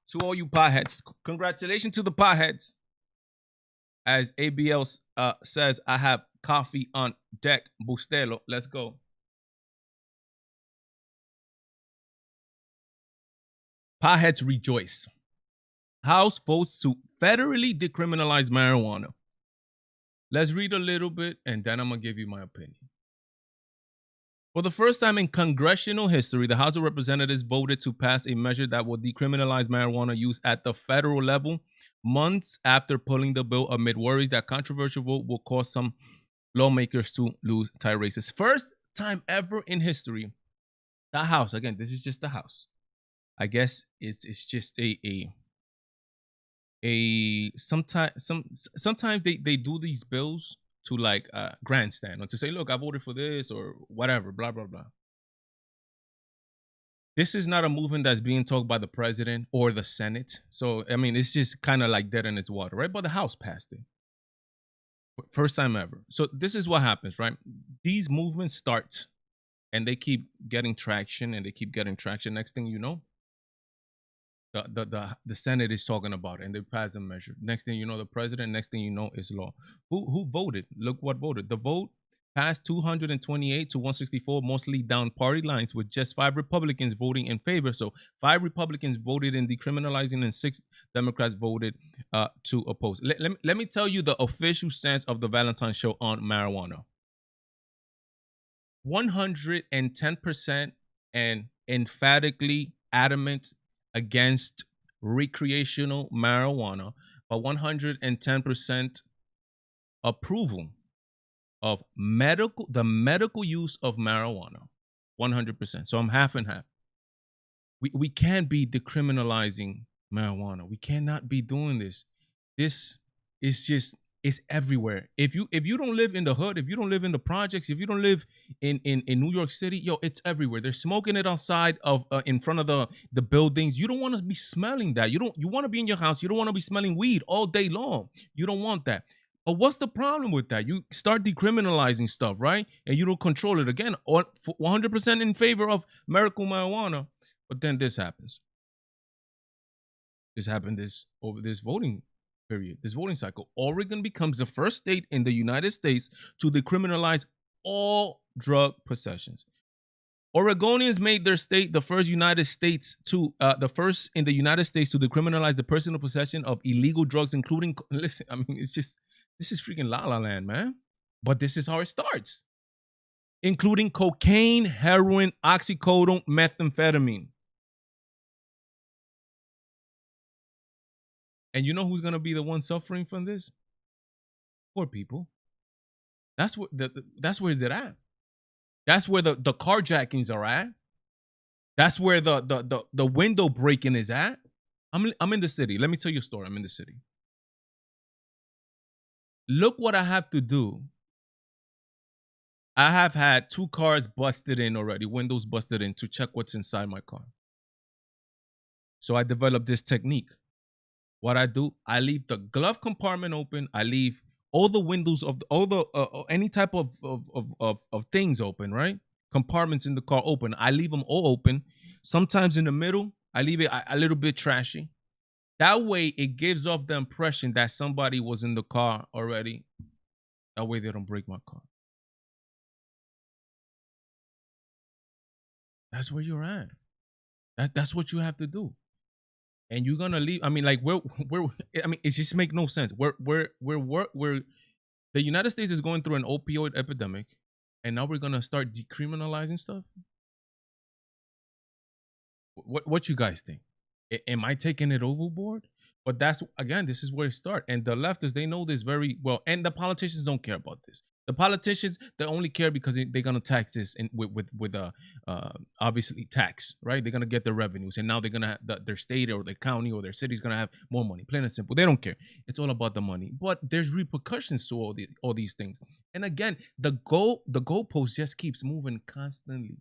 To all you potheads. Congratulations to the potheads. As ABL says, I have coffee on deck. Bustelo. Let's go. Potheads rejoice. House votes to federally decriminalize marijuana. Let's read a little bit and then I'm going to give you my opinion. For the first time in congressional history, the House of Representatives voted to pass a measure that will decriminalize marijuana use at the federal level, months after pulling the bill amid worries that controversial vote will cause some lawmakers to lose tie races. First time ever in history, the House, again, this is just the House. I guess it's just sometimes they do these bills to like grandstand or to say, look, I voted for this or whatever, blah, blah, blah. This is not a movement that's being talked by the president or the Senate. So, I mean, it's just kind of like dead in its water, right? But the House passed it. First time ever. So this is what happens, right? These movements start and they keep getting traction and they keep getting traction. Next thing you know, the Senate is talking about it and they pass a measure. Next thing you know, the president, next thing you know, is law. Who voted? Look what voted. The vote passed 228 to 164, mostly down party lines, with just 5 Republicans voting in favor. So 5 Republicans voted in decriminalizing and 6 Democrats voted to oppose. Let me tell you the official stance of the Valentine show on marijuana. 110% and emphatically adamant against recreational marijuana, but 110% approval of the medical use of marijuana. 100%. So I'm half and half. We can't be decriminalizing marijuana. We cannot be doing this. This is just, it's everywhere. If you don't live in the hood, if you don't live in the projects, if you don't live in New York City, yo, it's everywhere. They're smoking it outside of in front of the buildings. You don't want to be smelling that. You want to be in your house. You don't want to be smelling weed all day long. You don't want that. But what's the problem with that? You start decriminalizing stuff, right? And you don't control it. Again, 100% in favor of medical marijuana. But then this happens. This happened over this voting period, this voting cycle. Oregon becomes the first state in the United States to decriminalize all drug possessions. Oregonians made their state the first in the United States to decriminalize the personal possession of illegal drugs, including, listen, I mean, this is freaking La La Land, man. But this is how it starts. Including cocaine, heroin, oxycodone, methamphetamine. And you know who's going to be the one suffering from this? Poor people. That's where is it at. That's where the carjackings are at. That's where the window breaking is at. I'm in the city. Let me tell you a story. I'm in the city. Look what I have to do. I have had 2 cars busted in already, windows busted in, to check what's inside my car. So I developed this technique. What I do, I leave the glove compartment open. I leave all the windows of any type of things open, right? Compartments in the car open. I leave them all open. Sometimes in the middle, I leave it a little bit trashy. That way, it gives off the impression that somebody was in the car already. That way, they don't break my car. That's where you're at. That's what you have to do. And you're gonna leave. I mean, like, where I mean, it just make no sense. We're the United States is going through an opioid epidemic, and now we're gonna start decriminalizing stuff. What you guys think? Am I taking it overboard? But that's, again, this is where it starts. And the leftists, they know this very well. And the politicians don't care about this. The politicians, they only care because they're gonna tax this with obviously tax, right? They're gonna get their revenues, and now they're gonna have their state or their county or their city's gonna have more money. Plain and simple. They don't care. It's all about the money. But there's repercussions to all these things. And again, the goalpost just keeps moving constantly.